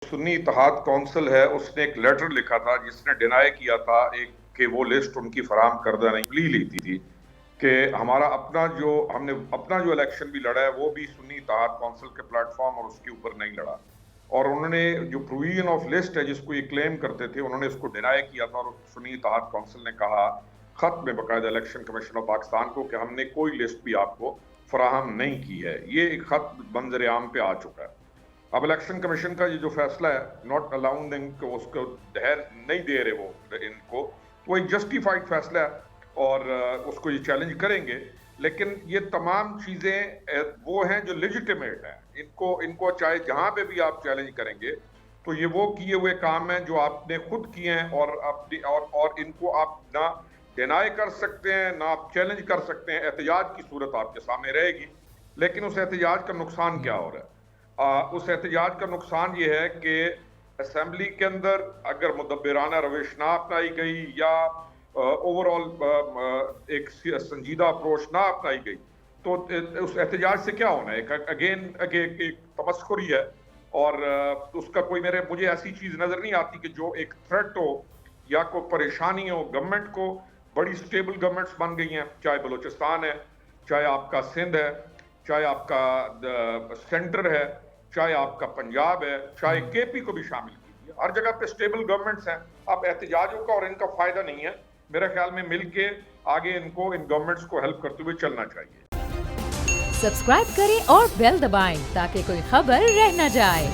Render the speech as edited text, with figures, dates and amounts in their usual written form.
سنی اتحاد کونسل ہے اس نے ایک لیٹر لکھا تھا جس نے ڈینائی کیا تھا ایک کہ وہ لسٹ ان کی فراہم کردہ نہیں لی تھی کہ ہمارا ہم نے اپنا جو الیکشن بھی لڑا ہے وہ بھی سنی اتحاد کونسل کے پلیٹ فارم اور اس کے اوپر نہیں لڑا، اور انہوں نے جو پروویژن آف لسٹ ہے جس کو یہ کلیم کرتے تھے انہوں نے اس کو ڈینائی کیا تھا، اور سنی اتحاد کونسل نے کہا خط میں باقاعدہ الیکشن کمیشن آف پاکستان کو کہ ہم نے کوئی لسٹ بھی آپ کو فراہم نہیں کی ہے۔ یہ ایک خط منظر عام پہ آ چکا ہے۔ اب الیکشن کمیشن کا یہ جو فیصلہ ہے ناٹ الاؤنگ دم کہ اس کو نہیں دے رہے وہ ان کو، وہ ایک جسٹیفائڈ فیصلہ ہے اور اس کو یہ چیلنج کریں گے، لیکن یہ تمام چیزیں وہ ہیں جو لیجیٹیمیٹ ہیں، ان کو چاہے جہاں پہ بھی آپ چیلنج کریں گے تو یہ وہ کیے ہوئے کام ہیں جو آپ نے خود کیے ہیں، اور ان کو آپ نہ ڈینائی کر سکتے ہیں نہ آپ چیلنج کر سکتے ہیں۔ احتجاج کی صورت آپ کے سامنے رہے گی، لیکن اس احتجاج کا نقصان کیا ہو رہا ہے؟ اس احتجاج کا نقصان یہ ہے کہ اسمبلی کے اندر اگر مدبرانہ روش نہ اپنائی گئی یا اوور آل ایک سنجیدہ اپروچ نہ اپنائی گئی تو اس احتجاج سے کیا ہونا ہے؟ ایک تمسخری ہے، اور اس کا مجھے ایسی چیز نظر نہیں آتی کہ جو ایک تھریٹ ہو یا کوئی پریشانی ہو گورنمنٹ کو۔ بڑی سٹیبل گورنمنٹس بن گئی ہیں، چاہے بلوچستان ہے، چاہے آپ کا سندھ ہے، چاہے آپ کا سینٹر ہے، چاہے آپ کا پنجاب ہے، چاہے کے پی کو بھی شامل کیجیے، ہر جگہ پہ سٹیبل گورنمنٹس ہیں۔ اب احتجاجوں کا اور ان کا فائدہ نہیں ہے، میرے خیال میں مل کے آگے ان گورنمنٹس کو ہیلپ کرتے ہوئے چلنا چاہیے۔ سبسکرائب کریں اور بیل دبائیں تاکہ کوئی خبر رہ نہ جائے۔